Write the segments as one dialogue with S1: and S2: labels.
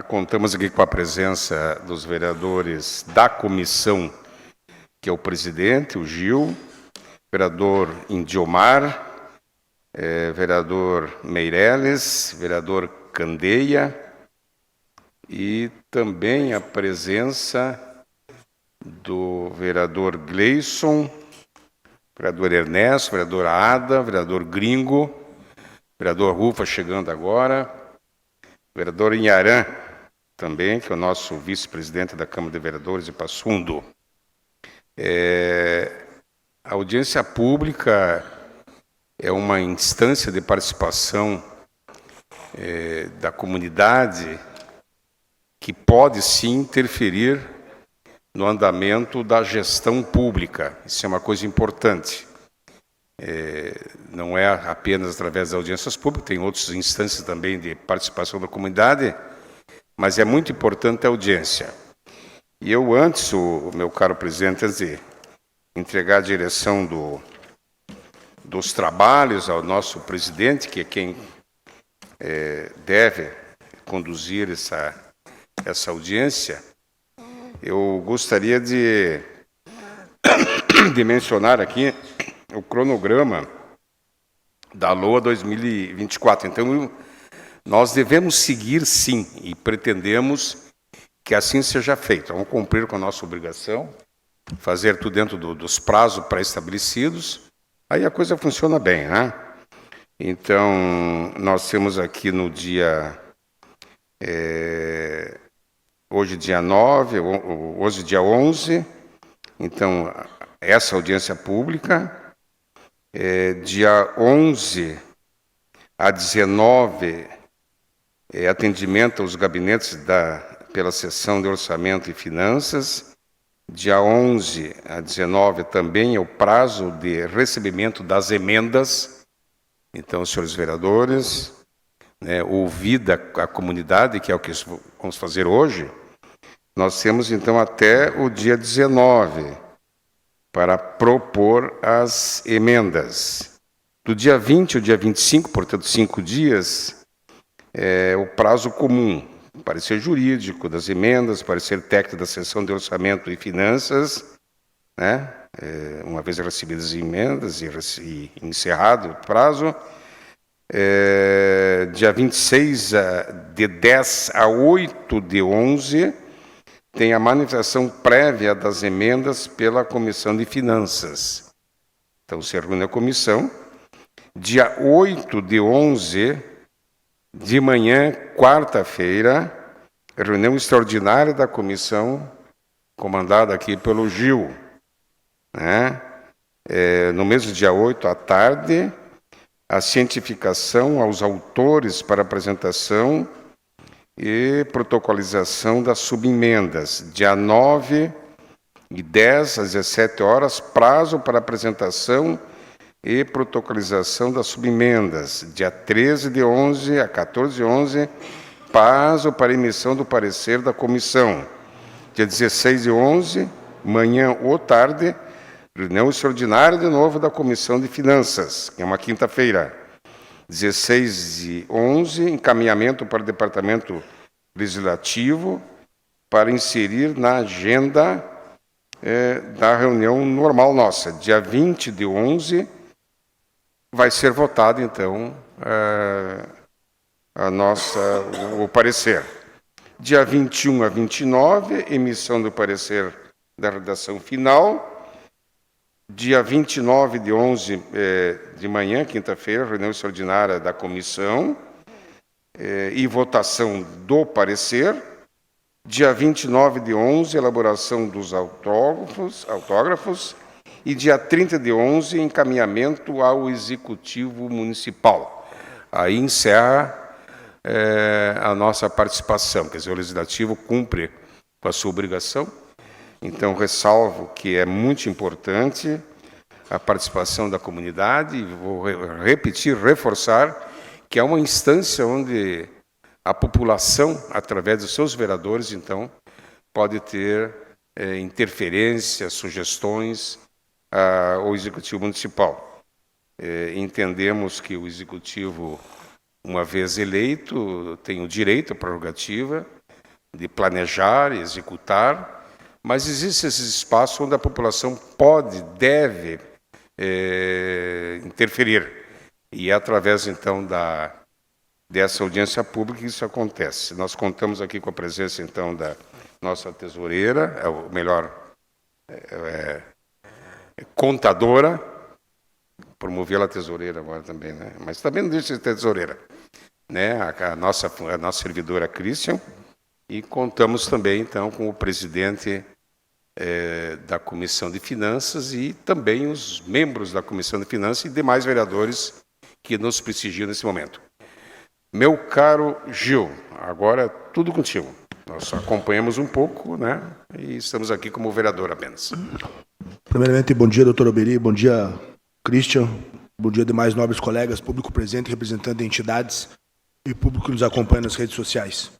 S1: Contamos aqui com a presença dos vereadores da comissão, que é o presidente, o Gil, vereador Indiomar, vereador Meireles, vereador Candeia, e também a presença do vereador Gleison, vereador Ernesto, vereadora Ada, vereador Gringo, vereador Rufa chegando agora, vereador Inharã também, que é o nosso vice-presidente da Câmara de Vereadores de Passo Fundo. A audiência pública é uma instância de participação da comunidade que pode sim interferir no andamento da gestão pública. Isso é uma coisa importante. Não é apenas através das audiências públicas, tem outras instâncias também de participação da comunidade, mas é muito importante a audiência. E eu antes, o meu caro presidente, antes de entregar a direção dos trabalhos ao nosso presidente, que é quem deve conduzir essa audiência, eu gostaria de mencionar aqui o cronograma da LOA 2024. Então, nós devemos seguir, sim, e pretendemos que assim seja feito. Vamos cumprir com a nossa obrigação, fazer tudo dentro dos prazos pré-estabelecidos, aí a coisa funciona bem, né? Então, nós temos aqui no dia... hoje, dia 9, hoje, dia 11, então, essa audiência pública, dia 11 a 19, atendimento aos gabinetes pela sessão de Orçamento e Finanças. Dia 11 a 19 também é o prazo de recebimento das emendas. Então, senhores vereadores, ouvida a comunidade, que é o que vamos fazer hoje, nós temos, então, até o dia 19 para propor as emendas. Do dia 20 ao dia 25, portanto, 5 dias, é o prazo comum. Parecer jurídico das emendas, parecer técnico da sessão de Orçamento e Finanças, né? Uma vez recebidas as emendas e encerrado o prazo. Dia 26, de 10 a 8 de 11, tem a manifestação prévia das emendas pela Comissão de Finanças. Então, se reúne a comissão. Dia 8 de 11, de manhã, quarta-feira, reunião extraordinária da comissão, comandada aqui pelo Gil. Né? No mesmo dia 8, à tarde, a cientificação aos autores para apresentação e protocolização das subemendas. Dia 9 e 10 às 17 horas, prazo para apresentação e protocolização das subemendas. Dia 13 de 11 a 14 de 11, prazo para emissão do parecer da comissão. Dia 16 de 11, manhã ou tarde, reunião extraordinária de novo da Comissão de Finanças, que é uma quinta-feira. 16 de 11, encaminhamento para o Departamento Legislativo para inserir na agenda da reunião normal nossa. Dia 20 de 11, vai ser votado, então, o parecer. Dia 21 a 29, emissão do parecer da redação final. Dia 29 de 11 de manhã, quinta-feira, reunião extraordinária da comissão e votação do parecer. Dia 29 de 11, elaboração dos autógrafos. E dia 30 de 11, encaminhamento ao Executivo Municipal. Aí encerra a nossa participação, quer dizer, o Legislativo cumpre com a sua obrigação. Então, ressalvo que é muito importante a participação da comunidade, e vou repetir, reforçar, que é uma instância onde a população, através dos seus vereadores, então, pode ter interferências, sugestões ao Executivo Municipal. Entendemos que o Executivo, uma vez eleito, tem o direito, a prerrogativa de planejar, executar, mas existem esses espaços onde a população pode, deve interferir. E é através, então, dessa audiência pública que isso acontece. Nós contamos aqui com a presença, então, da nossa tesoureira, ou melhor, contadora, promovi ela tesoureira agora também, né? Mas também não deixa de ter tesoureira, né? A nossa servidora Christian, e contamos também, então, com o presidente da Comissão de Finanças e também os membros da Comissão de Finanças e demais vereadores que nos prestigiam nesse momento. Meu caro Gil, agora é tudo contigo. Nós acompanhamos um pouco, né? E estamos aqui como vereador apenas.
S2: Primeiramente, bom dia, doutor Alberi, bom dia, Christian, bom dia demais nobres colegas, público presente, representante de entidades e público que nos acompanha nas redes sociais.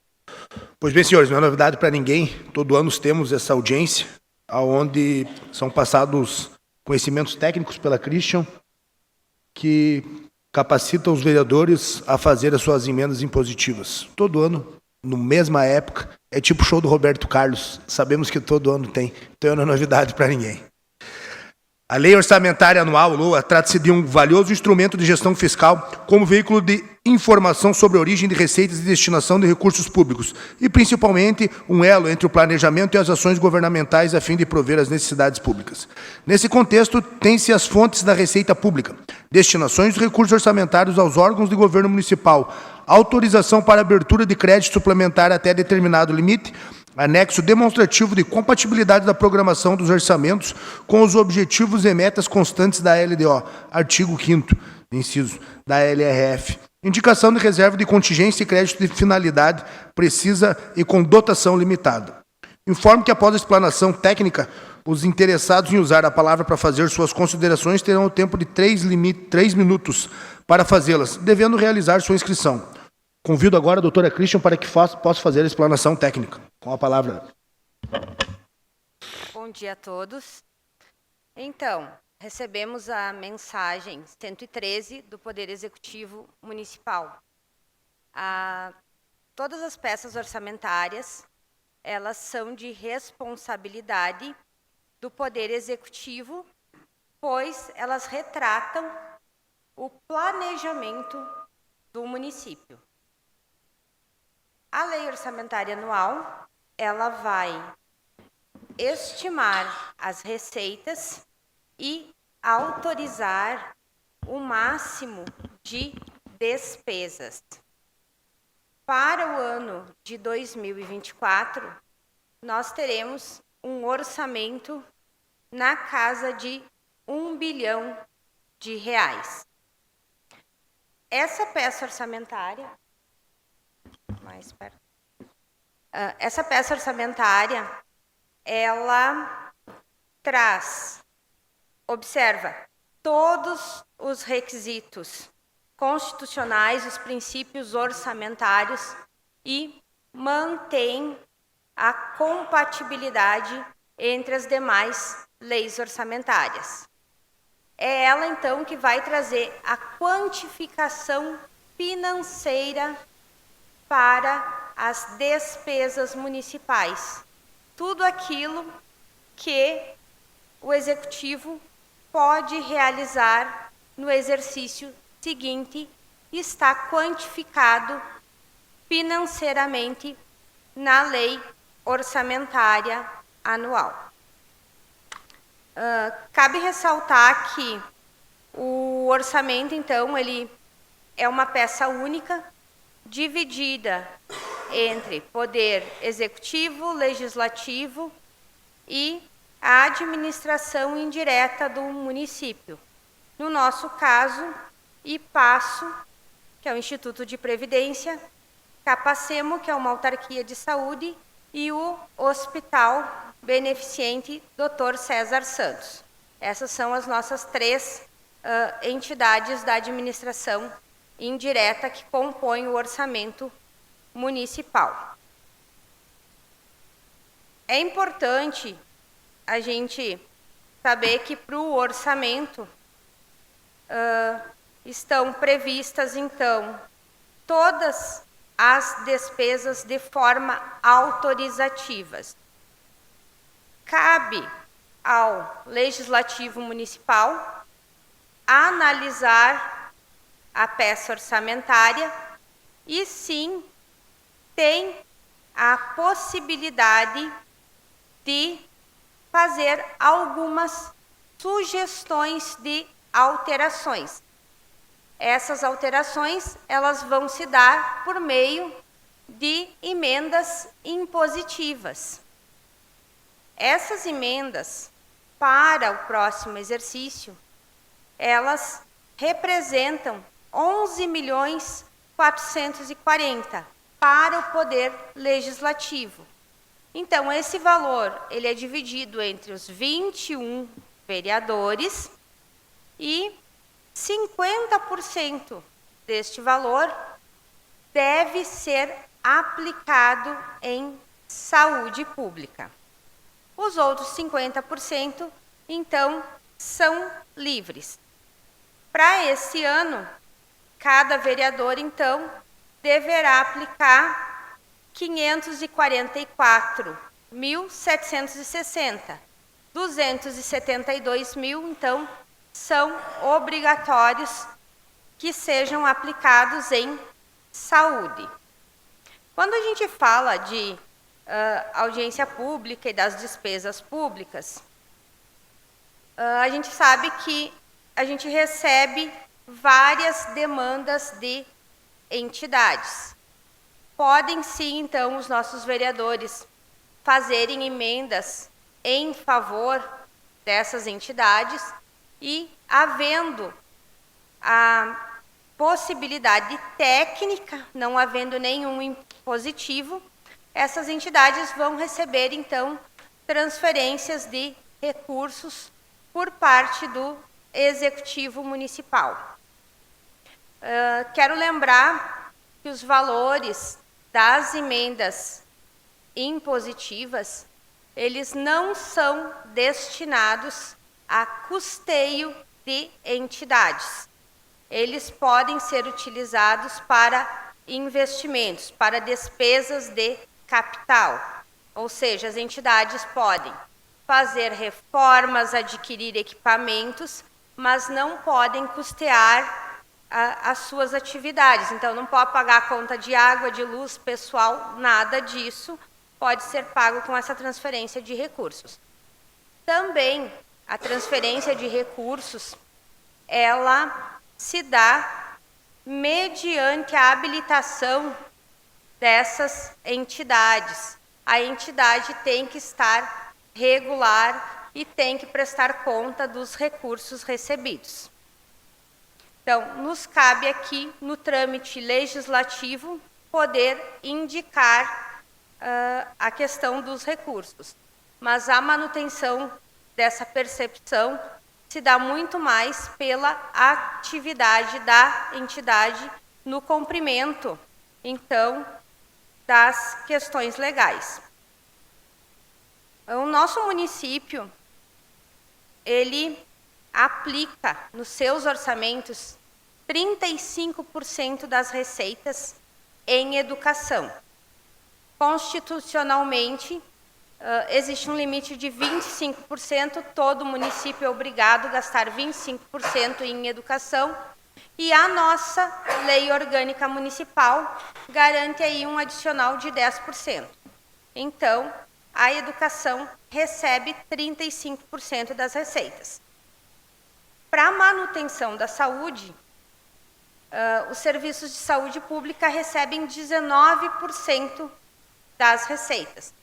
S2: Pois bem, senhores, não é novidade para ninguém, todo ano temos essa audiência, onde são passados conhecimentos técnicos pela Christian, que capacitam os vereadores a fazer as suas emendas impositivas. Todo ano, na mesma época, é tipo o show do Roberto Carlos, sabemos que todo ano tem, então não é novidade para ninguém. A Lei Orçamentária Anual, LOA, trata-se de um valioso instrumento de gestão fiscal como veículo de informação sobre a origem de receitas e destinação de recursos públicos e, principalmente, um elo entre o planejamento e as ações governamentais a fim de prover as necessidades públicas. Nesse contexto, tem-se as fontes da receita pública, destinações dos recursos orçamentários aos órgãos de governo municipal, autorização para abertura de crédito suplementar até determinado limite, anexo demonstrativo de compatibilidade da programação dos orçamentos com os objetivos e metas constantes da LDO, artigo 5º, inciso, da LRF. Indicação de reserva de contingência e crédito de finalidade precisa e com dotação limitada. Informo que após a explanação técnica, os interessados em usar a palavra para fazer suas considerações terão o tempo de 3 minutos para fazê-las, devendo realizar sua inscrição. Convido agora a doutora Christian para que possa fazer a explanação técnica. Com a palavra.
S3: Bom dia a todos. Então, recebemos a mensagem 113 do Poder Executivo Municipal. Todas as peças orçamentárias, elas são de responsabilidade do Poder Executivo, pois elas retratam o planejamento do município. A Lei Orçamentária Anual, ela vai estimar as receitas e autorizar o máximo de despesas. Para o ano de 2024, nós teremos um orçamento na casa de R$1 bilhão. Essa peça orçamentária... Mais perto. Essa peça orçamentária, ela observa todos os requisitos constitucionais, os princípios orçamentários e mantém a compatibilidade entre as demais leis orçamentárias. É ela, então, que vai trazer a quantificação financeira para as despesas municipais. Tudo aquilo que o Executivo pode realizar no exercício seguinte está quantificado financeiramente na Lei Orçamentária Anual. Cabe ressaltar que o orçamento, então, ele é uma peça única, dividida entre poder executivo, legislativo e a administração indireta do município. No nosso caso, IPASSO, que é o Instituto de Previdência, Capacemo, que é uma autarquia de saúde, e o Hospital Beneficente Dr. César Santos. Essas são as nossas 3 entidades da administração indireta que compõem o orçamento municipal. É importante a gente saber que para o orçamento estão previstas, então, todas as despesas de forma autorizativas. Cabe ao Legislativo Municipal analisar a peça orçamentária e, sim, tem a possibilidade de fazer algumas sugestões de alterações. Essas alterações, elas vão se dar por meio de emendas impositivas. Essas emendas, para o próximo exercício, elas representam 11.440.000 para o Poder Legislativo. Então, esse valor ele é dividido entre os 21 vereadores e 50% deste valor deve ser aplicado em saúde pública. Os outros 50%, então, são livres. Para esse ano, cada vereador, então, deverá aplicar 544.760. 272.000, então, são obrigatórios que sejam aplicados em saúde. Quando a gente fala de audiência pública e das despesas públicas, a gente sabe que a gente recebe várias demandas de entidades. Podem sim, então, os nossos vereadores fazerem emendas em favor dessas entidades e, havendo a possibilidade técnica, não havendo nenhum impositivo, essas entidades vão receber, então, transferências de recursos por parte do Executivo Municipal. Quero lembrar que os valores das emendas impositivas, eles não são destinados a custeio de entidades. Eles podem ser utilizados para investimentos, para despesas de capital. Ou seja, as entidades podem fazer reformas, adquirir equipamentos, mas não podem custear as suas atividades. Então, não pode pagar a conta de água, de luz, pessoal, nada disso pode ser pago com essa transferência de recursos. Também, a transferência de recursos, ela se dá mediante a habilitação dessas entidades. A entidade tem que estar regular e tem que prestar conta dos recursos recebidos. Então, nos cabe aqui, no trâmite legislativo, poder indicar a questão dos recursos. Mas a manutenção dessa percepção se dá muito mais pela atividade da entidade no cumprimento, então, das questões legais. O nosso município, ele aplica nos seus orçamentos 35% das receitas em educação. Constitucionalmente, existe um limite de 25%, todo município é obrigado a gastar 25% em educação, e a nossa lei orgânica municipal garante aí um adicional de 10%. Então, a educação recebe 35% das receitas. Para a manutenção da saúde, os serviços de saúde pública recebem 19% das receitas.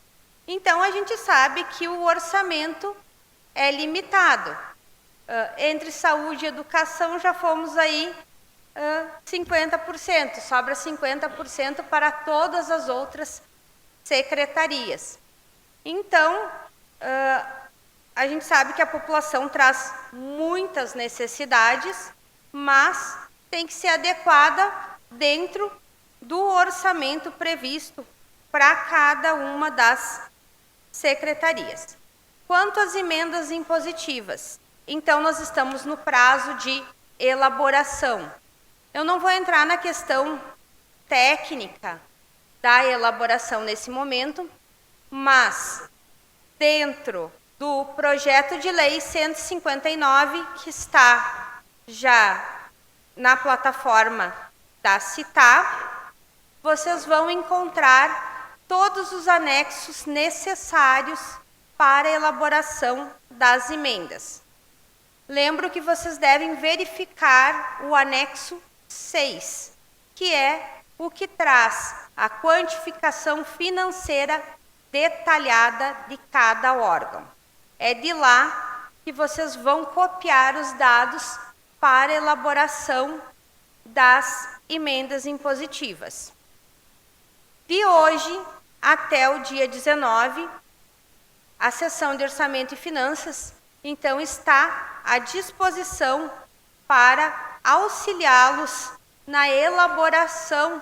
S3: Então, a gente sabe que o orçamento é limitado. Entre saúde e educação, já fomos aí 50%, sobra 50% para todas as outras secretarias. Então, a gente sabe que a população traz muitas necessidades, mas tem que ser adequada dentro do orçamento previsto para cada uma das secretarias. Quanto às emendas impositivas, então nós estamos no prazo de elaboração. Eu não vou entrar na questão técnica da elaboração nesse momento, mas dentro do projeto de lei 159, que está já na plataforma da CITAR, vocês vão encontrar todos os anexos necessários para a elaboração das emendas. Lembro que vocês devem verificar o anexo 6, que é o que traz a quantificação financeira detalhada de cada órgão. É de lá que vocês vão copiar os dados para a elaboração das emendas impositivas. De hoje até o dia 19, a sessão de Orçamento e Finanças, então, está à disposição para auxiliá-los na elaboração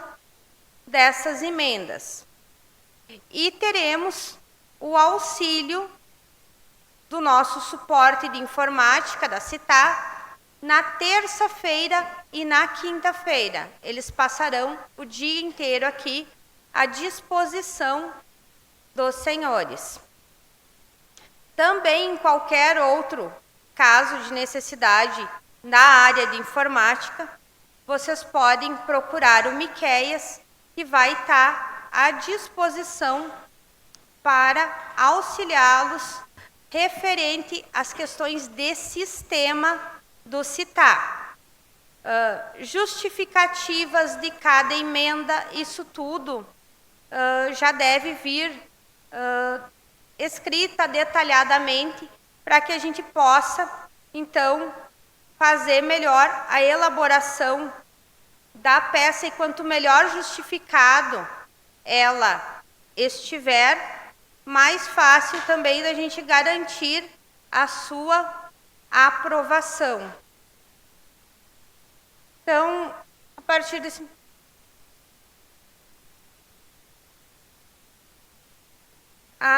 S3: dessas emendas. E teremos o auxílio do nosso suporte de informática, da CITAR, na terça-feira e na quinta-feira. Eles passarão o dia inteiro aqui à disposição dos senhores. Também em qualquer outro caso de necessidade na área de informática, vocês podem procurar o Miqueias, que vai estar à disposição para auxiliá-los referente às questões de sistema do CITAR. Justificativas de cada emenda, isso tudo já deve vir escrita detalhadamente para que a gente possa, então, fazer melhor a elaboração da peça, e quanto melhor justificado ela estiver, mais fácil também da gente garantir a sua aprovação. Então, a partir desse...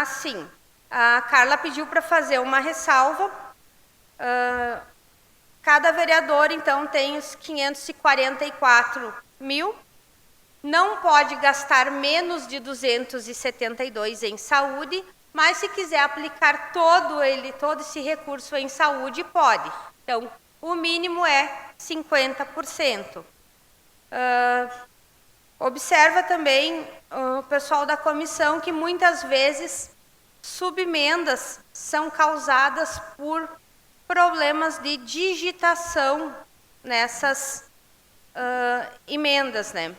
S3: sim. A Carla pediu para fazer uma ressalva. Cada vereador, então, tem os 544 mil. Não pode gastar menos de 272 em saúde, mas se quiser aplicar todo esse recurso em saúde, pode. Então, o mínimo é 50%. Observa também o pessoal da comissão que muitas vezes subemendas são causadas por problemas de digitação nessas emendas, né?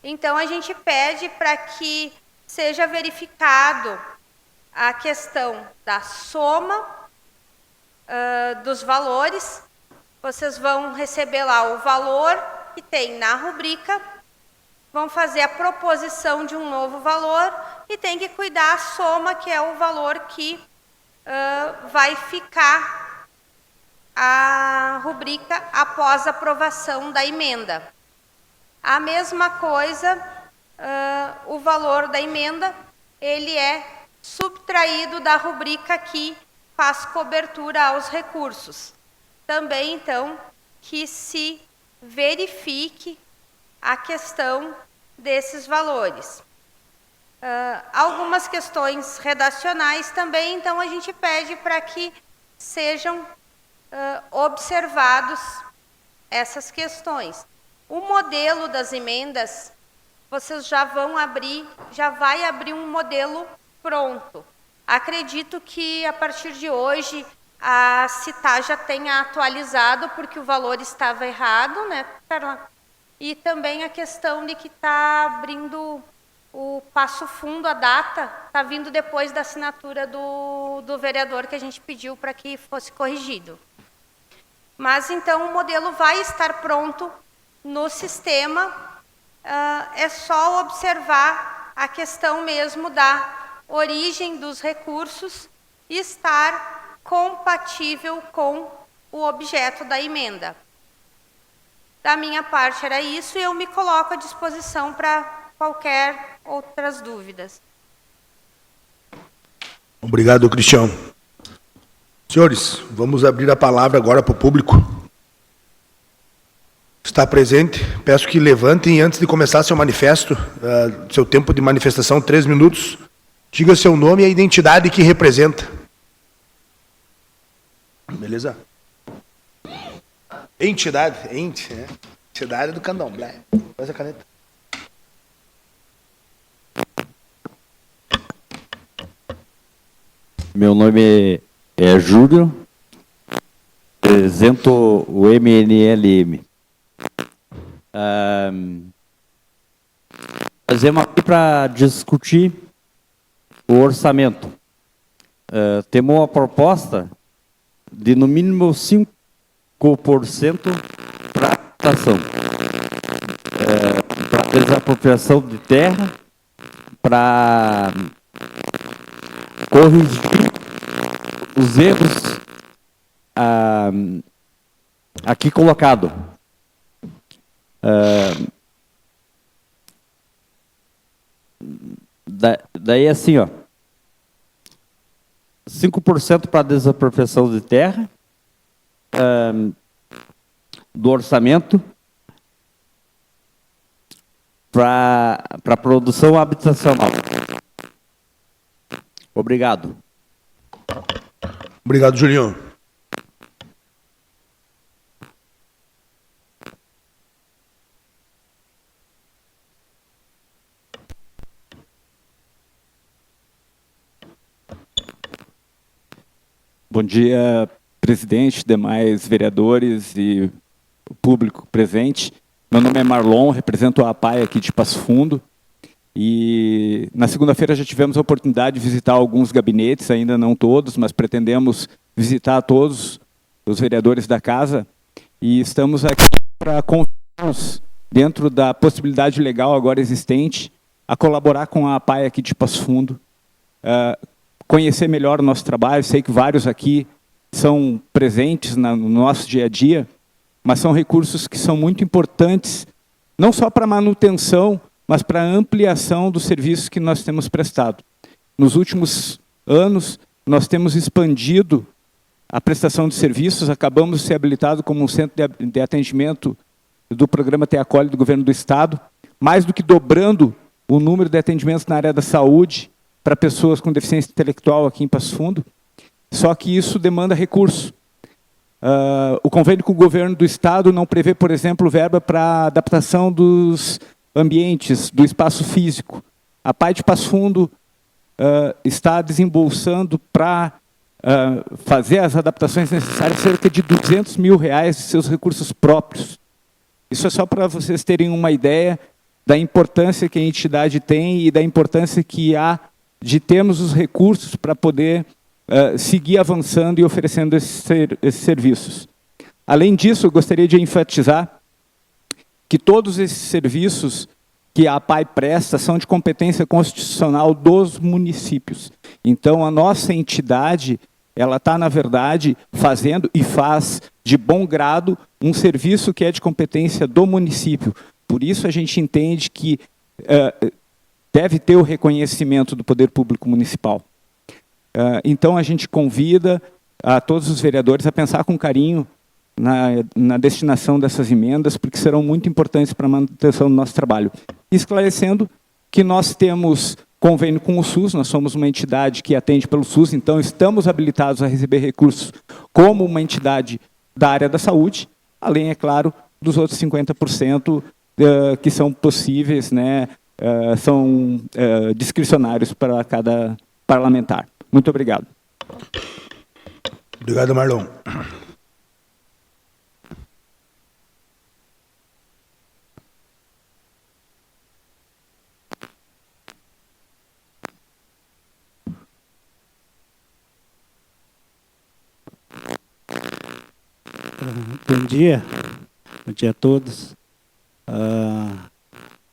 S3: Então a gente pede para que seja verificado a questão da soma dos valores. Vocês vão receber lá o valor que tem na rubrica, vão fazer a proposição de um novo valor e tem que cuidar a soma, que é o valor que vai ficar a rubrica após a aprovação da emenda. A mesma coisa, o valor da emenda, ele é subtraído da rubrica que faz cobertura aos recursos. Também, então, que se verifique a questão desses valores. Algumas questões redacionais também, então a gente pede para que sejam observados essas questões. O modelo das emendas, vocês já vai abrir um modelo pronto. Acredito que a partir de hoje a CITAR já tenha atualizado, porque o valor estava errado, né, Carla? E também a questão de que está abrindo o Passo Fundo, a data, está vindo depois da assinatura do vereador que a gente pediu para que fosse corrigido. Mas, então, o modelo vai estar pronto no sistema, é só observar a questão mesmo da origem dos recursos e estar compatível com o objeto da emenda. Da minha parte era isso, e eu me coloco à disposição para qualquer outras dúvidas.
S2: Obrigado, Cristiano. Senhores, vamos abrir a palavra agora para o público. Está presente. Peço que levantem antes de começar seu manifesto, seu tempo de manifestação, 3 minutos. Diga seu nome e a identidade que representa. Beleza? Entidade, né? Entidade do candomblé. Faz a caneta.
S4: Meu nome é Júlio, represento o MNLM. Fazemos aqui para discutir o orçamento. Temos uma proposta de no mínimo 5% para habitação, para desapropriação de terra, para corrigir os erros aqui colocado. Daí assim, ó, 5% para desapropriação de terra do orçamento para produção habitacional. Obrigado.
S2: Obrigado, Julião.
S5: Bom dia, presidente, demais vereadores e o público presente. Meu nome é Marlon, represento a APAI aqui de Passo Fundo. E na segunda-feira já tivemos a oportunidade de visitar alguns gabinetes, ainda não todos, mas pretendemos visitar todos os vereadores da casa. E estamos aqui para convidá-los, dentro da possibilidade legal agora existente, a colaborar com a APAI aqui de Passo Fundo, conhecer melhor o nosso trabalho. Sei que vários aqui são presentes no nosso dia a dia, mas são recursos que são muito importantes, não só para a manutenção, mas para a ampliação dos serviços que nós temos prestado. Nos últimos anos, nós temos expandido a prestação de serviços, acabamos de ser habilitados como um centro de atendimento do programa Te Acolhe do Governo do Estado, mais do que dobrando o número de atendimentos na área da saúde para pessoas com deficiência intelectual aqui em Passo Fundo, só que isso demanda recurso. O convênio com o Governo do Estado não prevê, por exemplo, verba para adaptação dos ambientes, do espaço físico. A APAI de Passo Fundo está desembolsando para fazer as adaptações necessárias cerca de R$200 mil de seus recursos próprios. Isso é só para vocês terem uma ideia da importância que a entidade tem e da importância que há de termos os recursos para poder seguir avançando e oferecendo esses serviços. Além disso, eu gostaria de enfatizar que todos esses serviços que a APAI presta são de competência constitucional dos municípios. Então, a nossa entidade, ela está, na verdade, fazendo e faz de bom grado um serviço que é de competência do município. Por isso, a gente entende que deve ter o reconhecimento do poder público municipal. Então, a gente convida a todos os vereadores a pensar com carinho na destinação dessas emendas, porque serão muito importantes para a manutenção do nosso trabalho. Esclarecendo que nós temos convênio com o SUS, nós somos uma entidade que atende pelo SUS, então estamos habilitados a receber recursos como uma entidade da área da saúde, além, é claro, dos outros 50% que são possíveis, né, são discricionários para cada parlamentar. Muito obrigado.
S2: Obrigado, Marlon.
S6: Bom dia a todos.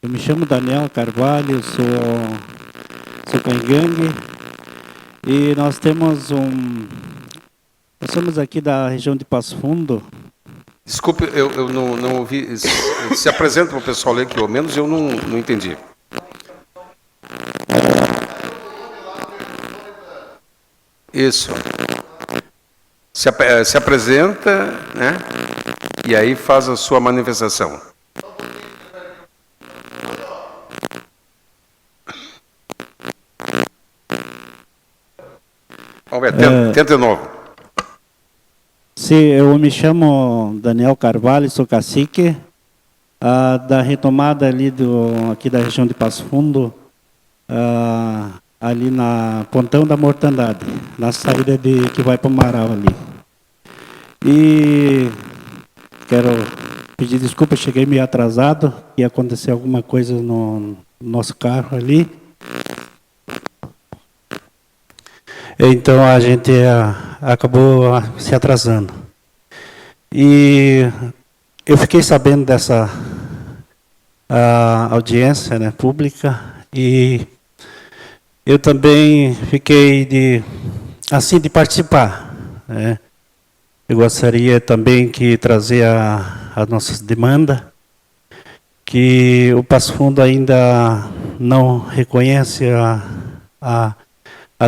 S6: Eu me chamo Daniel Carvalho, sou cangangue e nós somos aqui da região de Passo Fundo.
S1: Desculpe, eu não ouvi. Se apresenta para o pessoal ler, que ao menos eu não entendi. Isso. Se apresenta, né? e aí faz a sua manifestação. Vamos ver, tenta de novo.
S6: Sim, eu me chamo Daniel Carvalho, sou cacique da retomada ali aqui da região de Passo Fundo, ali na Pontão da Mortandade, na saída que vai para o Marau ali. E quero pedir desculpa, cheguei meio atrasado, ia acontecer alguma coisa no nosso carro ali. Então a gente acabou se atrasando. E eu fiquei sabendo dessa audiência, né, pública, e eu também fiquei de participar, né. Eu gostaria também que trazer a nossa demanda, que o Passo Fundo ainda não reconhece a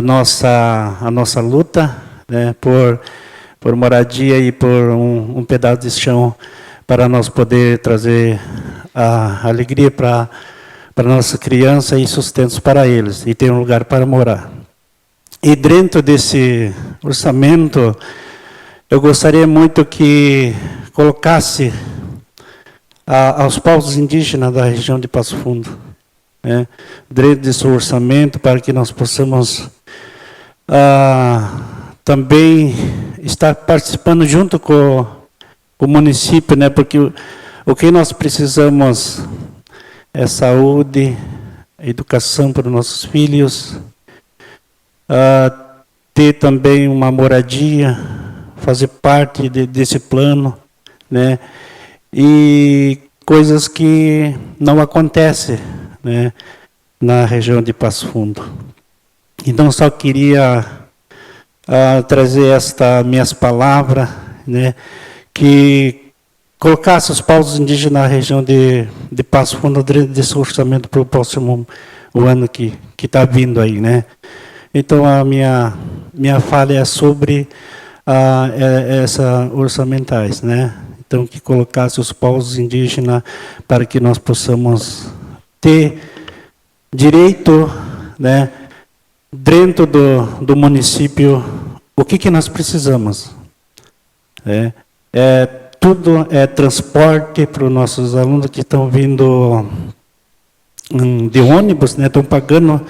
S6: nossa luta, né, por moradia e por um pedaço de chão para nós poder trazer a alegria para nossa criança e sustentos para eles, e ter um lugar para morar. E dentro desse orçamento, eu gostaria muito que colocasse aos povos indígenas da região de Passo Fundo, né, dentro desse orçamento, para que nós possamos também estar participando junto com o município, né, porque o que nós precisamos é saúde, educação para os nossos filhos, ter também uma moradia, fazer parte desse plano, né, e coisas que não acontecem, né, na região de Passo Fundo. Então, só queria trazer estas minhas palavras, né, que colocasse os povos indígenas na região de Passo Fundo dentro desse orçamento para o próximo ano que está vindo aí, né. Então, a minha fala é sobre essa orçamentais, né. Então, que colocasse os povos indígenas para que nós possamos ter direito, né, dentro do município, o que nós precisamos. Tudo é transporte para os nossos alunos que estão vindo de ônibus, né, estão pagando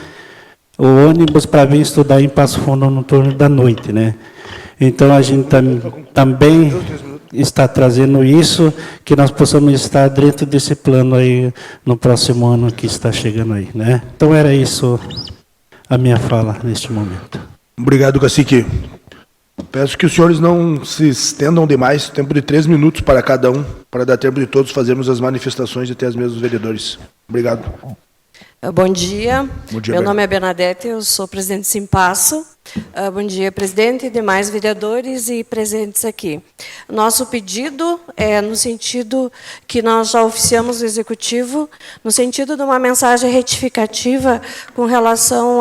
S6: o ônibus para vir estudar em Passo Fundo no turno da noite, né. Então, a gente também está trazendo isso, que nós possamos estar dentro desse plano aí no próximo ano que está chegando aí, né. Então, era isso a minha fala neste momento.
S2: Obrigado, cacique. Peço que os senhores não se estendam demais, tempo de 3 minutos para cada um, para dar tempo de todos fazermos as manifestações e até as mesmas vereadores. Obrigado.
S7: Bom dia.
S2: Bom dia,
S7: meu nome é Bernadette, eu sou presidente do Simpasso. Bom dia, presidente, demais vereadores e presentes aqui. Nosso pedido é no sentido que nós já oficiamos o Executivo, no sentido de uma mensagem retificativa com relação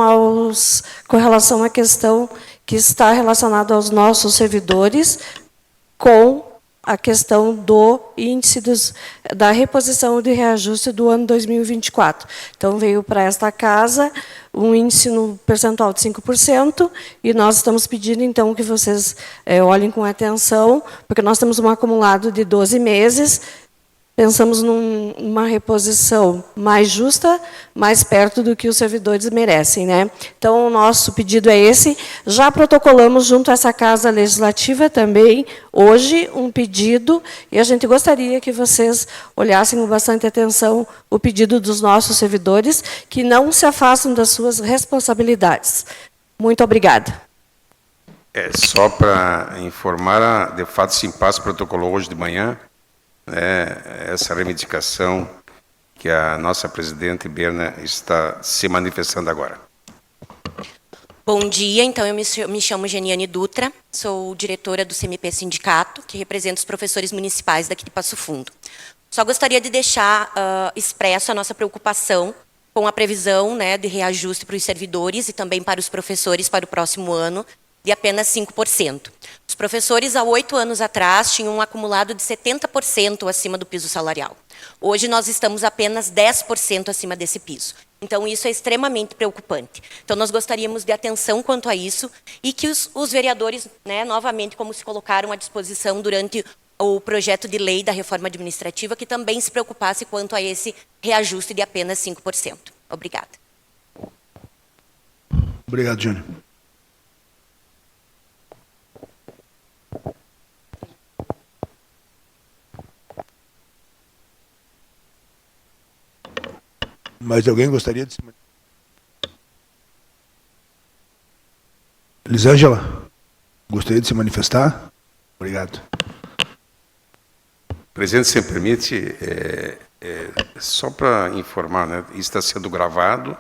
S7: à questão que está relacionada aos nossos servidores, com a questão do índice da reposição de reajuste do ano 2024. Então, veio para esta casa um índice no percentual de 5%, e nós estamos pedindo, então, que vocês olhem com atenção, porque nós temos um acumulado de 12 meses, pensamos numa reposição mais justa, mais perto do que os servidores merecem, né? Então, o nosso pedido é esse. Já protocolamos junto a essa Casa Legislativa também, hoje, um pedido, e a gente gostaria que vocês olhassem com bastante atenção o pedido dos nossos servidores, que não se afastam das suas responsabilidades. Muito obrigada.
S1: Só para informar, de fato, Simpasso protocolou hoje de manhã, essa reivindicação que a nossa presidente Berna está se manifestando agora.
S8: Bom dia, então eu me chamo Geniane Dutra, sou diretora do CMP Sindicato, que representa os professores municipais daqui de Passo Fundo. Só gostaria de deixar expresso a nossa preocupação com a previsão, né, de reajuste para os servidores e também para os professores para o próximo ano, de apenas 5%. Os professores, há 8 anos atrás, tinham um acumulado de 70% acima do piso salarial. Hoje, nós estamos apenas 10% acima desse piso. Então, isso é extremamente preocupante. Então, nós gostaríamos de atenção quanto a isso e que os vereadores, né, novamente, como se colocaram à disposição durante o projeto de lei da reforma administrativa, que também se preocupasse quanto a esse reajuste de apenas 5%. Obrigada.
S2: Obrigado, Júnior. Mais alguém gostaria de se manifestar? Elisângela, gostaria de se manifestar? Obrigado.
S1: Presidente, se me permite, só para informar, né, isso está sendo gravado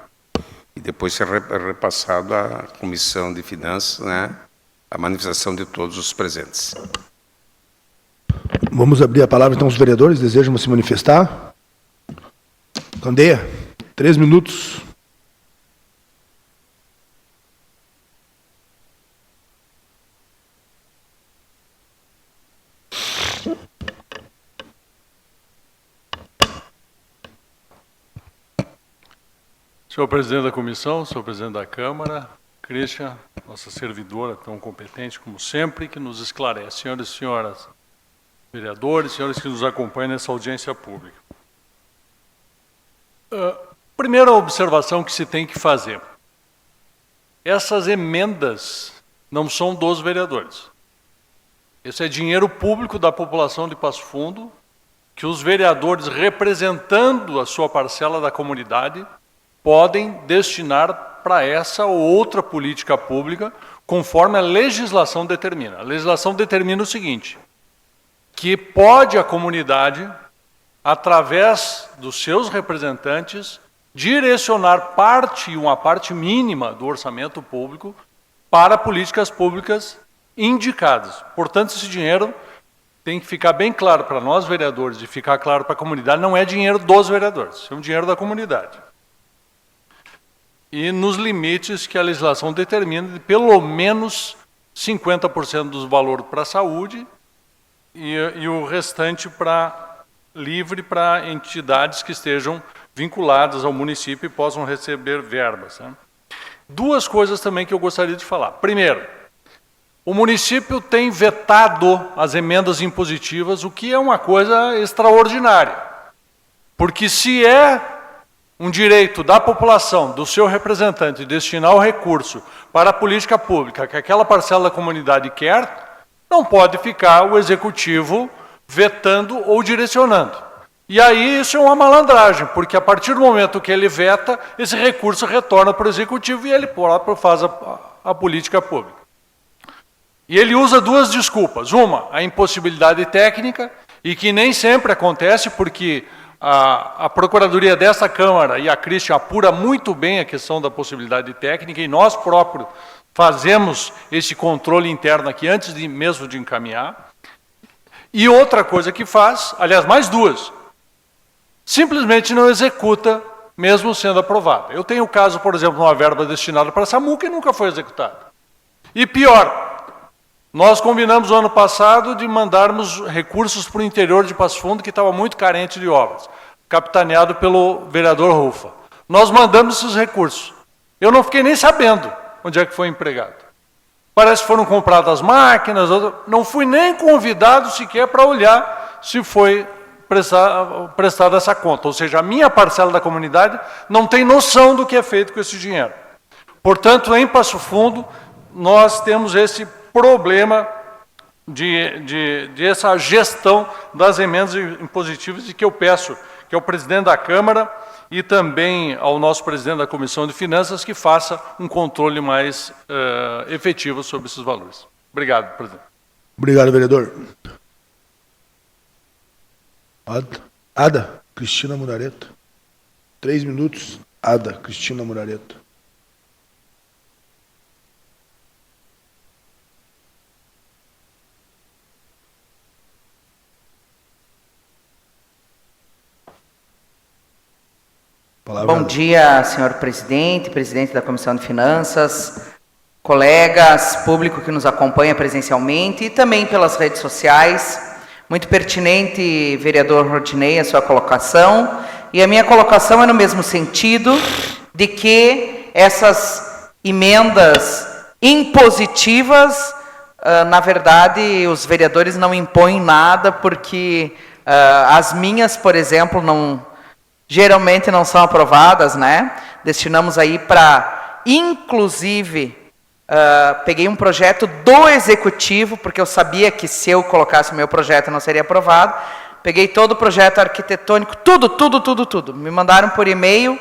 S1: e depois ser repassado à Comissão de Finanças, né, a manifestação de todos os presentes.
S2: Vamos abrir a palavra, então, os vereadores desejam se manifestar? Candeia, 3 minutos.
S9: Senhor presidente da comissão, senhor presidente da Câmara, Christian, nossa servidora tão competente como sempre, que nos esclarece. Senhores e senhoras vereadores, senhores que nos acompanham nessa audiência pública. Primeira observação que se tem que fazer. Essas emendas não são dos vereadores. Esse é dinheiro público da população de Passo Fundo, que os vereadores, representando a sua parcela da comunidade, podem destinar para essa ou outra política pública, conforme a legislação determina. A legislação determina o seguinte, que pode a comunidade, através dos seus representantes, direcionar uma parte mínima do orçamento público para políticas públicas indicadas. Portanto, esse dinheiro tem que ficar bem claro para nós, vereadores, e ficar claro para a comunidade, não é dinheiro dos vereadores, é um dinheiro da comunidade. E nos limites que a legislação determina, de pelo menos 50% dos valores para a saúde e o restante livre para entidades que estejam vinculadas ao município e possam receber verbas. Né? Duas coisas também que eu gostaria de falar. Primeiro, o município tem vetado as emendas impositivas, o que é uma coisa extraordinária. Porque se é um direito da população, do seu representante, destinar o recurso para a política pública que aquela parcela da comunidade quer, não pode ficar o executivo vetando ou direcionando. E aí isso é uma malandragem, porque a partir do momento que ele veta, esse recurso retorna para o executivo e ele próprio faz a política pública. E ele usa duas desculpas. Uma, a impossibilidade técnica, e que nem sempre acontece, porque a Procuradoria dessa Câmara e a Christian apura muito bem a questão da possibilidade técnica e nós próprios fazemos esse controle interno aqui antes mesmo de encaminhar. E outra coisa que faz, aliás, mais duas, simplesmente não executa, mesmo sendo aprovada. Eu tenho o caso, por exemplo, de uma verba destinada para a SAMU que nunca foi executada. E pior, nós combinamos no ano passado de mandarmos recursos para o interior de Passo Fundo, que estava muito carente de obras, capitaneado pelo vereador Rufa. Nós mandamos esses recursos. Eu não fiquei nem sabendo onde é que foi empregado. Parece que foram compradas máquinas, não fui nem convidado sequer para olhar se foi prestada essa conta. Ou seja, a minha parcela da comunidade não tem noção do que é feito com esse dinheiro. Portanto, em Passo Fundo, nós temos esse problema de essa gestão das emendas impositivas e que eu peço que ao presidente da Câmara e também ao nosso presidente da Comissão de Finanças que faça um controle mais efetivo sobre esses valores. Obrigado, presidente.
S2: Obrigado, vereador. Ada Cristina Murareto. 3 minutos. Ada Cristina Murareto.
S10: Bom dia, senhor presidente, presidente da Comissão de Finanças, colegas, público que nos acompanha presencialmente e também pelas redes sociais. Muito pertinente, vereador Rodinei, a sua colocação. E a minha colocação é no mesmo sentido de que essas emendas impositivas, na verdade, os vereadores não impõem nada, porque as minhas, por exemplo, geralmente não são aprovadas, né? Destinamos aí para, inclusive, peguei um projeto do Executivo, porque eu sabia que se eu colocasse o meu projeto não seria aprovado. Peguei todo o projeto arquitetônico, tudo. Me mandaram por e-mail,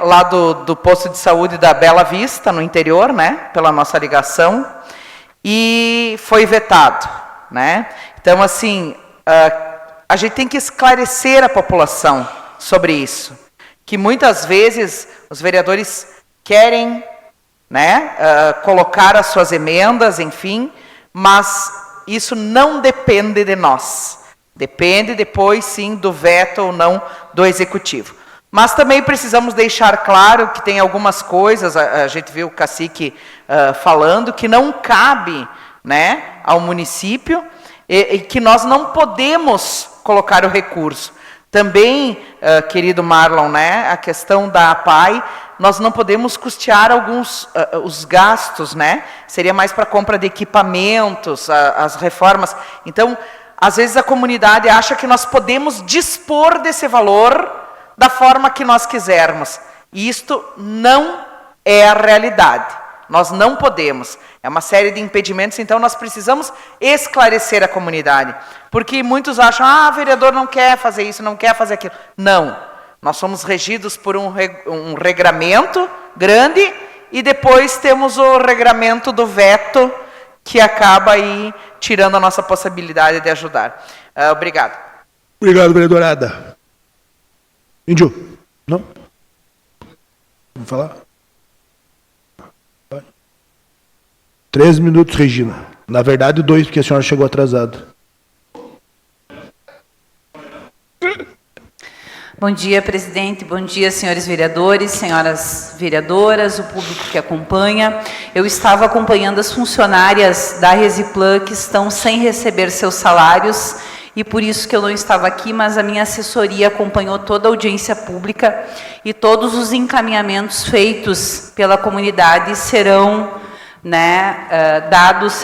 S10: lá do posto de saúde da Bela Vista, no interior, né? Pela nossa ligação. E foi vetado, né? Então, assim, a gente tem que esclarecer a população sobre isso, que muitas vezes os vereadores querem, né, colocar as suas emendas, enfim, mas isso não depende de nós. Depende depois, sim, do veto ou não do Executivo. Mas também precisamos deixar claro que tem algumas coisas, a gente viu o cacique falando, que não cabe, né, ao município, e que nós não podemos colocar o recurso. Também, querido Marlon, né, a questão da APAI, nós não podemos custear os gastos, né? Seria mais para compra de equipamentos, as reformas. Então, às vezes a comunidade acha que nós podemos dispor desse valor da forma que nós quisermos. E isto não é a realidade. Nós não podemos. É uma série de impedimentos, então nós precisamos esclarecer a comunidade. Porque muitos acham, vereador não quer fazer isso, não quer fazer aquilo. Não. Nós somos regidos por um regramento grande e depois temos o regramento do veto, que acaba aí tirando a nossa possibilidade de ajudar. Obrigado.
S2: Obrigado, vereadorada. Índio, não? Vamos falar? 3 minutos, Regina. Na verdade, 2, porque a senhora chegou atrasada.
S11: Bom dia, presidente. Bom dia, senhores vereadores, senhoras vereadoras, o público que acompanha. Eu estava acompanhando as funcionárias da Resiplan que estão sem receber seus salários e por isso que eu não estava aqui, mas a minha assessoria acompanhou toda a audiência pública e todos os encaminhamentos feitos pela comunidade serão, né, dados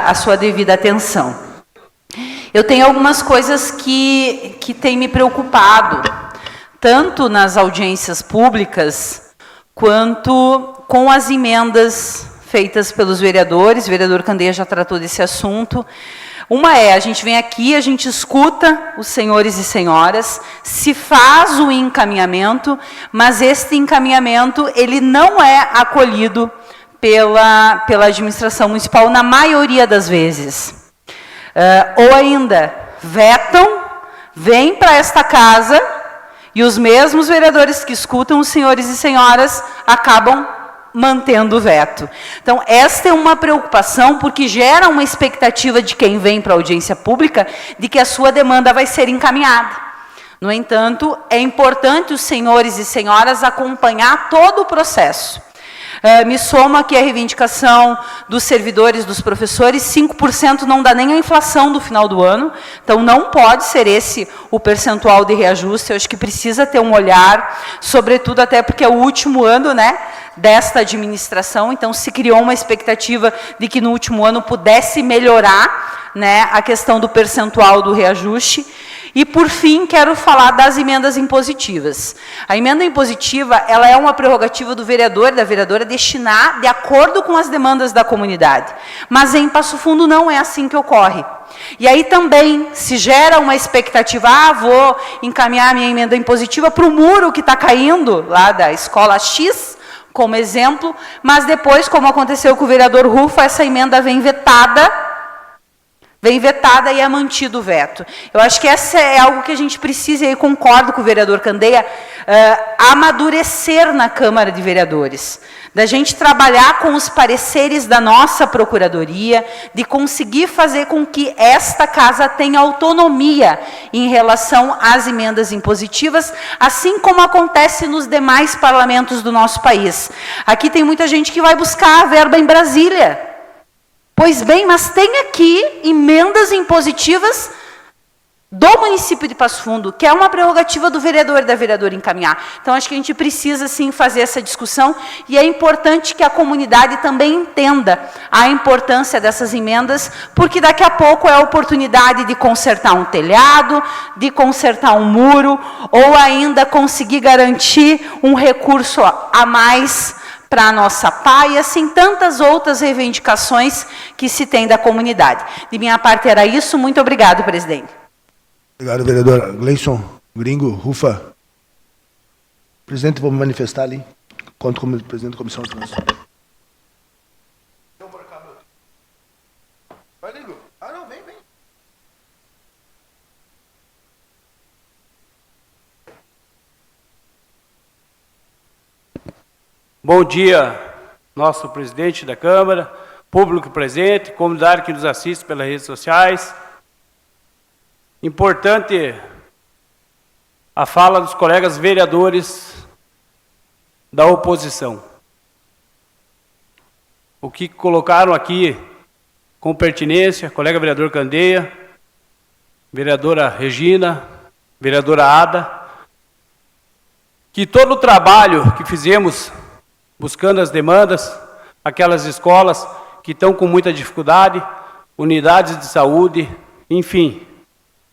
S11: a sua devida atenção. Eu tenho algumas coisas que têm me preocupado, tanto nas audiências públicas, quanto com as emendas feitas pelos vereadores. O vereador Candeia já tratou desse assunto. Uma a gente vem aqui, a gente escuta os senhores e senhoras, se faz o encaminhamento, mas este encaminhamento ele não é acolhido pela administração municipal na maioria das vezes. Ou ainda, vetam, vêm para esta casa e os mesmos vereadores que escutam os senhores e senhoras acabam mantendo o veto. Então, esta é uma preocupação porque gera uma expectativa de quem vem para a audiência pública de que a sua demanda vai ser encaminhada. No entanto, é importante os senhores e senhoras acompanhar todo o processo. Me soma aqui a reivindicação dos servidores, dos professores, 5% não dá nem a inflação do final do ano, então não pode ser esse o percentual de reajuste. Eu acho que precisa ter um olhar, sobretudo até porque é o último ano, né, desta administração, então se criou uma expectativa de que no último ano pudesse melhorar, né, a questão do percentual do reajuste. E, por fim, quero falar das emendas impositivas. A emenda impositiva, ela é uma prerrogativa do vereador e da vereadora destinar de acordo com as demandas da comunidade. Mas em Passo Fundo não é assim que ocorre. E aí também se gera uma expectativa, vou encaminhar a minha emenda impositiva para o muro que está caindo, lá da escola X, como exemplo, mas depois, como aconteceu com o vereador Rufo, essa emenda vem vetada vem vetada e é mantido o veto. Eu acho que essa é algo que a gente precisa, e aí concordo com o vereador Candeia, amadurecer na Câmara de Vereadores, da gente trabalhar com os pareceres da nossa Procuradoria, de conseguir fazer com que esta casa tenha autonomia em relação às emendas impositivas, assim como acontece nos demais parlamentos do nosso país. Aqui tem muita gente que vai buscar a verba em Brasília. Pois bem, mas tem aqui emendas impositivas do município de Passo Fundo, que é uma prerrogativa do vereador e da vereadora encaminhar. Então, acho que a gente precisa, sim, fazer essa discussão, e é importante que a comunidade também entenda a importância dessas emendas, porque daqui a pouco é a oportunidade de consertar um telhado, de consertar um muro, ou ainda conseguir garantir um recurso a mais para a nossa PA, e assim tantas outras reivindicações que se tem da comunidade. De minha parte era isso. Muito obrigado, presidente.
S2: Obrigado, vereador Gleison, Gringo, Rufa. Presidente, vou me manifestar ali. Conto como presidente da Comissão de Finanças. Vai, Gringo. Ah, não, vem.
S12: Bom dia, nosso presidente da Câmara, público presente, comunidade que nos assiste pelas redes sociais. Importante a fala dos colegas vereadores da oposição. O que colocaram aqui com pertinência, colega vereador Candeia, vereadora Regina, vereadora Ada, que todo o trabalho que fizemos buscando as demandas, aquelas escolas que estão com muita dificuldade, unidades de saúde, enfim,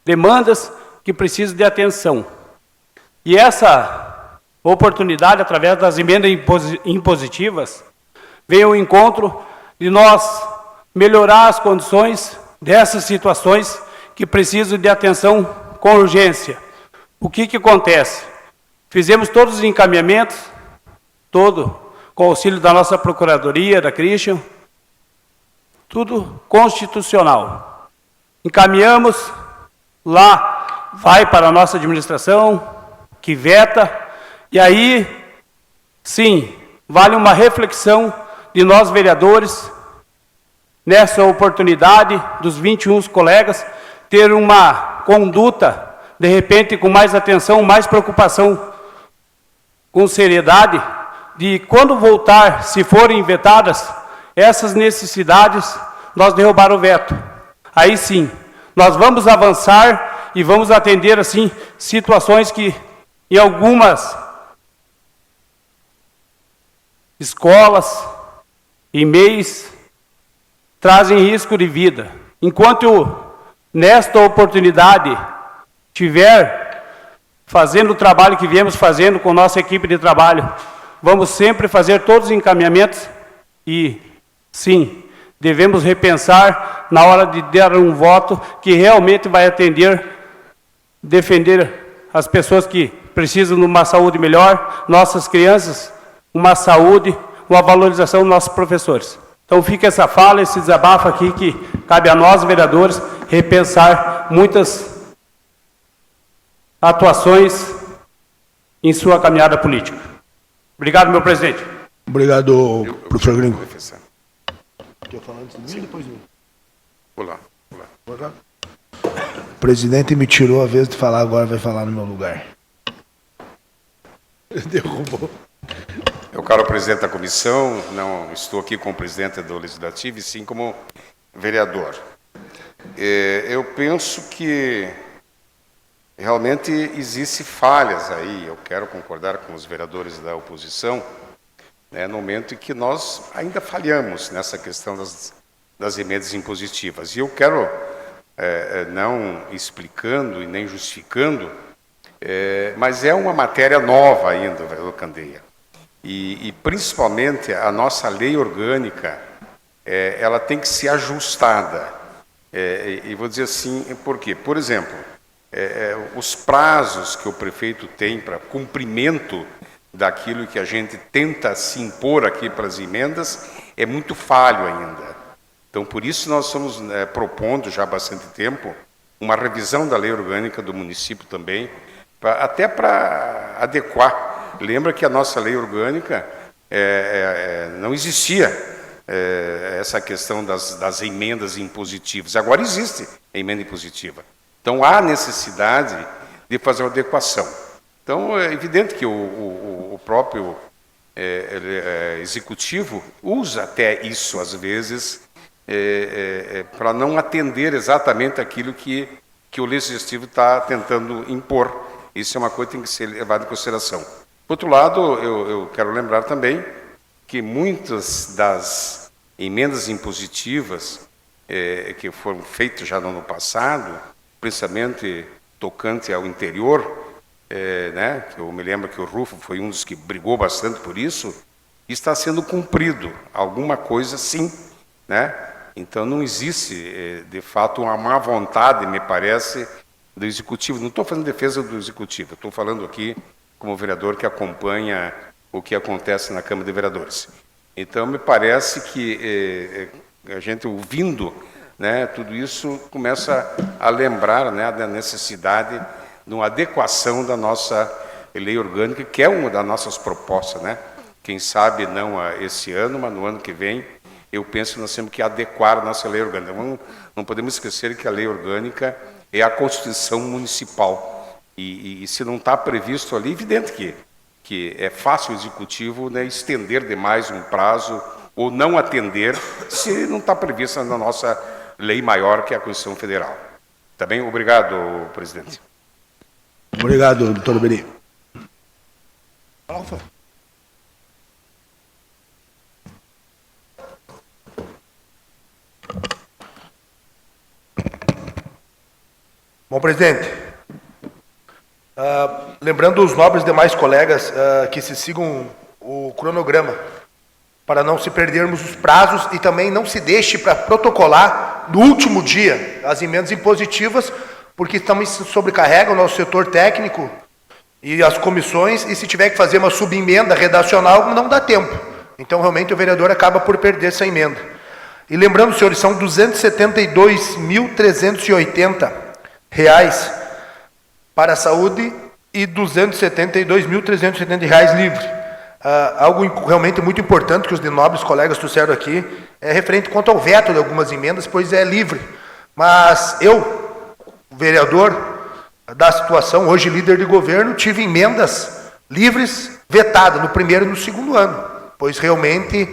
S12: demandas que precisam de atenção. E essa oportunidade, através das emendas impositivas, veio ao encontro de nós melhorar as condições dessas situações que precisam de atenção com urgência. O que acontece? Fizemos todos os encaminhamentos, com o auxílio da nossa Procuradoria, da Christian, tudo constitucional. Encaminhamos, lá vai para a nossa administração, que veta, e aí, sim, vale uma reflexão de nós vereadores, nessa oportunidade dos 21 colegas, ter uma conduta, de repente, com mais atenção, mais preocupação, com seriedade, de quando voltar, se forem vetadas, essas necessidades, nós derrubar o veto. Aí sim, nós vamos avançar e vamos atender, assim, situações que, em algumas escolas e MEIs, trazem risco de vida. Enquanto, nesta oportunidade, tiver fazendo o trabalho que viemos fazendo com nossa equipe de trabalho, vamos sempre fazer todos os encaminhamentos e, sim, devemos repensar na hora de dar um voto que realmente vai defender as pessoas que precisam de uma saúde melhor, nossas crianças, uma saúde, uma valorização dos nossos professores. Então fica essa fala, esse desabafo aqui que cabe a nós, vereadores, repensar muitas atuações em sua caminhada política. Obrigado, meu presidente.
S2: Obrigado, professor Gringo. Quer falar antes de mim ou depois de mim?
S1: Vou lá.
S2: O presidente me tirou a vez de falar, agora vai falar no meu lugar. Derrubou.
S1: Eu, caro presidente da comissão, não estou aqui como presidente do Legislativo, e sim como vereador. Eu penso que realmente existem falhas aí, eu quero concordar com os vereadores da oposição, né, no momento em que nós ainda falhamos nessa questão das emendas impositivas. E eu quero, não explicando e nem justificando, mas é uma matéria nova ainda, vereador Candeia. E principalmente a nossa lei orgânica, ela tem que ser ajustada. E vou dizer assim, por quê? Por exemplo, os prazos que o prefeito tem para cumprimento daquilo que a gente tenta se impor aqui para as emendas é muito falho ainda. Então, por isso nós estamos propondo já há bastante tempo uma revisão da lei orgânica do município também, até para adequar. Lembra que a nossa lei orgânica não existia essa questão das emendas impositivas. Agora existe a emenda impositiva. Então, há necessidade de fazer uma adequação. Então, é evidente que o próprio executivo usa até isso, às vezes, para não atender exatamente aquilo que o legislativo está tentando impor. Isso é uma coisa que tem que ser levada em consideração. Por outro lado, eu quero lembrar também que muitas das emendas impositivas que foram feitas já no ano passado, principalmente tocante ao interior, que eu me lembro que o Rufo foi um dos que brigou bastante por isso, está sendo cumprido. Alguma coisa sim, né? Então não existe, de fato, uma má vontade, me parece, do Executivo. Não estou fazendo defesa do Executivo, estou falando aqui como vereador que acompanha o que acontece na Câmara de Vereadores. Então me parece que a gente ouvindo, né, tudo isso começa a lembrar, né, da necessidade de uma adequação da nossa lei orgânica, que é uma das nossas propostas, né? Quem sabe não esse ano, mas no ano que vem, eu penso que nós temos que adequar a nossa lei orgânica. Não podemos esquecer que a lei orgânica é a Constituição Municipal. E se não está previsto ali, evidente que é fácil o Executivo, né, estender demais um prazo ou não atender se não está previsto na nossa lei maior, que é a Constituição Federal. Tá bem? Obrigado, presidente.
S2: Obrigado, doutor Beri. Alfa. Bom, presidente, lembrando os nobres demais colegas que se sigam o cronograma, para não se perdermos os prazos e também não se deixe para protocolar no último dia as emendas impositivas, porque também sobrecarrega o nosso setor técnico e as comissões, e se tiver que fazer uma subemenda redacional, não dá tempo. Então, realmente, o vereador acaba por perder essa emenda. E lembrando, senhores, são R$ 272.380 para a saúde e R$ 272.370 livre. Algo realmente muito importante que os nobres colegas trouxeram aqui é referente quanto ao veto de algumas emendas, pois é livre. Mas eu, vereador da situação, hoje líder de governo, tive emendas livres vetadas no primeiro e no segundo ano, pois realmente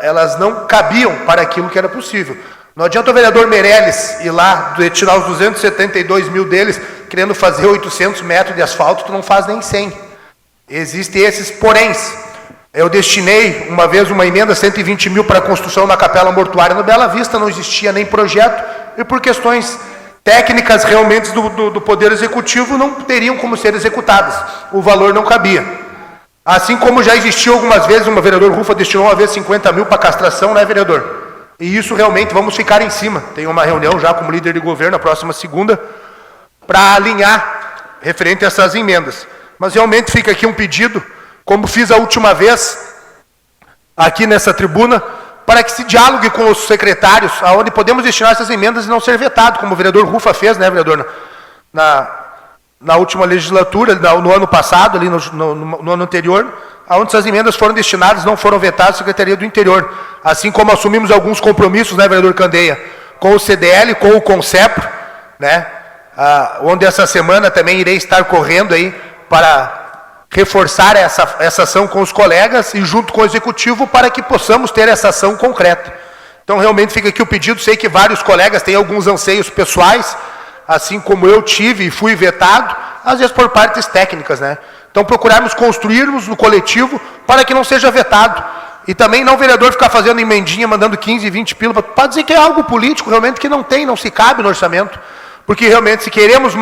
S2: elas não cabiam para aquilo que era possível. Não adianta o vereador Meirelles ir lá, tirar os 272 mil deles, querendo fazer 800 metros de asfalto, tu não faz nem 100. Existem esses poréns. Eu destinei uma vez uma emenda, 120 mil para a construção da capela mortuária no Bela Vista, não existia nem projeto, e por questões técnicas realmente do Poder Executivo não teriam como ser executadas. O valor não cabia. Assim como já existiu algumas vezes, o vereador Rufa destinou uma vez 50 mil para castração, né, vereador? E isso realmente vamos ficar em cima. Tem uma reunião já como líder de governo na próxima segunda para alinhar referente a essas emendas. Mas realmente fica aqui um pedido, como fiz a última vez aqui nessa tribuna, para que se dialogue com os secretários, aonde podemos destinar essas emendas e não ser vetado, como o vereador Rufa fez, né, vereador, na última legislatura, no ano passado, ali no ano anterior, onde essas emendas foram destinadas, não foram vetadas à Secretaria do Interior. Assim como assumimos alguns compromissos, né, vereador Candeia, com o CDL, com o Concepro, né, onde essa semana também irei estar correndo aí para reforçar essa ação com os colegas e junto com o Executivo para que possamos ter essa ação concreta. Então, realmente fica aqui o pedido, sei que vários colegas têm alguns anseios pessoais, assim como eu tive e fui vetado, às vezes por partes técnicas, né? Então, procurarmos construirmos no coletivo para que não seja vetado. E também não o vereador ficar fazendo emendinha, mandando 15, 20 pílulas, para dizer que é algo político, realmente que não se cabe no orçamento. Porque realmente, se queremos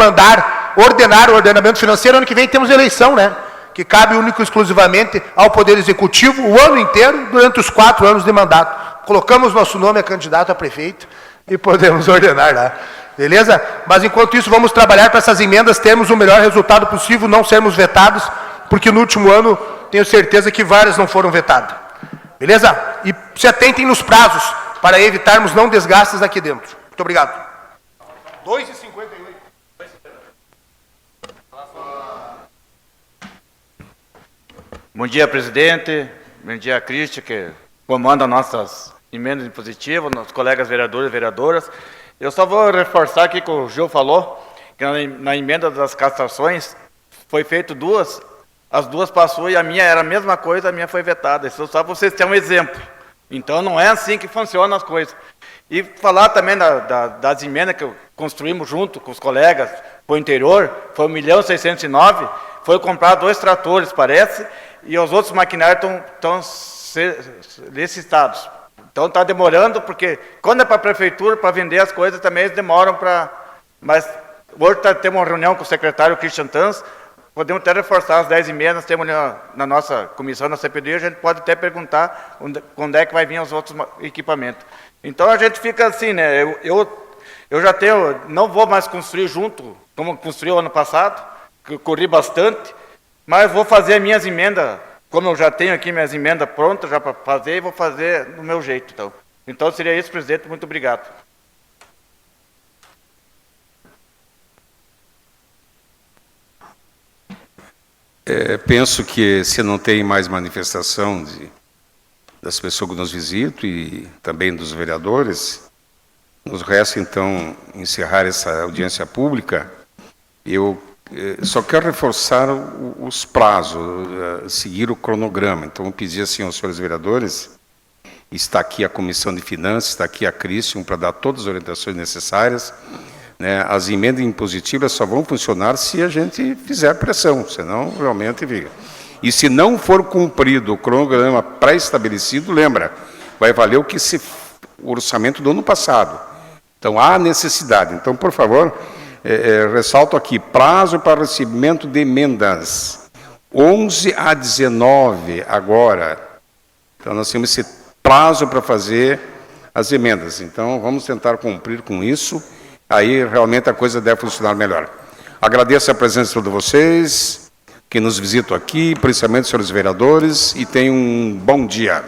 S2: ordenar o ordenamento financeiro, ano que vem temos eleição, né? Que cabe único e exclusivamente ao Poder Executivo o ano inteiro, durante os 4 anos de mandato. Colocamos nosso nome a candidato a prefeito e podemos ordenar lá. Beleza? Mas enquanto isso, vamos trabalhar para essas emendas termos o melhor resultado possível, não sermos vetados, porque no último ano tenho certeza que várias não foram vetadas. Beleza? E se atentem nos prazos. para evitarmos não desgastes aqui dentro. Muito obrigado. 2h58.
S13: Bom dia, presidente. Bom dia, Cristian, que comanda nossas emendas impositivas, nossos colegas vereadores e vereadoras. Eu só vou reforçar aqui que o Gil falou, que na emenda das castrações foi feito duas, as duas passou e a minha era a mesma coisa, a minha foi vetada. Isso só para vocês terem um exemplo. Então não é assim que funcionam as coisas. E falar também das emendas que construímos junto com os colegas para o interior, foi 1.609.000, foi comprar 2 tratores, parece, e os outros maquinários estão licitados. Então está demorando, porque quando é para a prefeitura, para vender as coisas, também eles demoram para... Mas hoje temos uma reunião com o secretário Christian Tans, podemos até reforçar as 10 emendas, temos na nossa comissão, na CPD, a gente pode até perguntar quando é que vai vir os outros equipamentos. Então a gente fica assim, né? Eu já tenho, não vou mais construir junto, como construí o ano passado, que eu corri bastante, mas vou fazer as minhas emendas, como eu já tenho aqui minhas emendas prontas já para fazer, e vou fazer do meu jeito. Então seria isso, presidente, muito obrigado.
S1: Penso que se não tem mais manifestação das pessoas que nos visitam e também dos vereadores, nos resta então encerrar essa audiência pública. Eu só quero reforçar os prazos, seguir o cronograma. Então, eu pedi assim aos senhores vereadores, está aqui a Comissão de Finanças, está aqui a Christian, para dar todas as orientações necessárias, né? As emendas impositivas só vão funcionar se a gente fizer pressão, senão realmente fica. E se não for cumprido o cronograma pré-estabelecido, lembra, vai valer o orçamento do ano passado. Então, há necessidade. Então, por favor, ressalto aqui, prazo para recebimento de emendas, 11 a 19 agora. Então, nós temos esse prazo para fazer as emendas. Então, vamos tentar cumprir com isso, aí realmente a coisa deve funcionar melhor. Agradeço a presença de todos vocês, que nos visitam aqui, principalmente os senhores vereadores, e tenham um bom dia.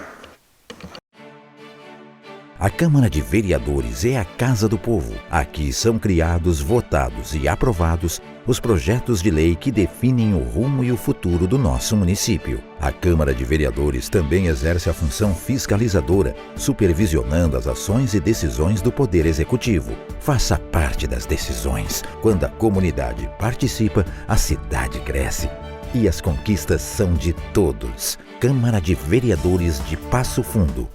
S14: A Câmara de Vereadores é a Casa do Povo. Aqui são criados, votados e aprovados os projetos de lei que definem o rumo e o futuro do nosso município. A Câmara de Vereadores também exerce a função fiscalizadora, supervisionando as ações e decisões do Poder Executivo. Faça parte das decisões. Quando a comunidade participa, a cidade cresce. E as conquistas são de todos. Câmara de Vereadores de Passo Fundo.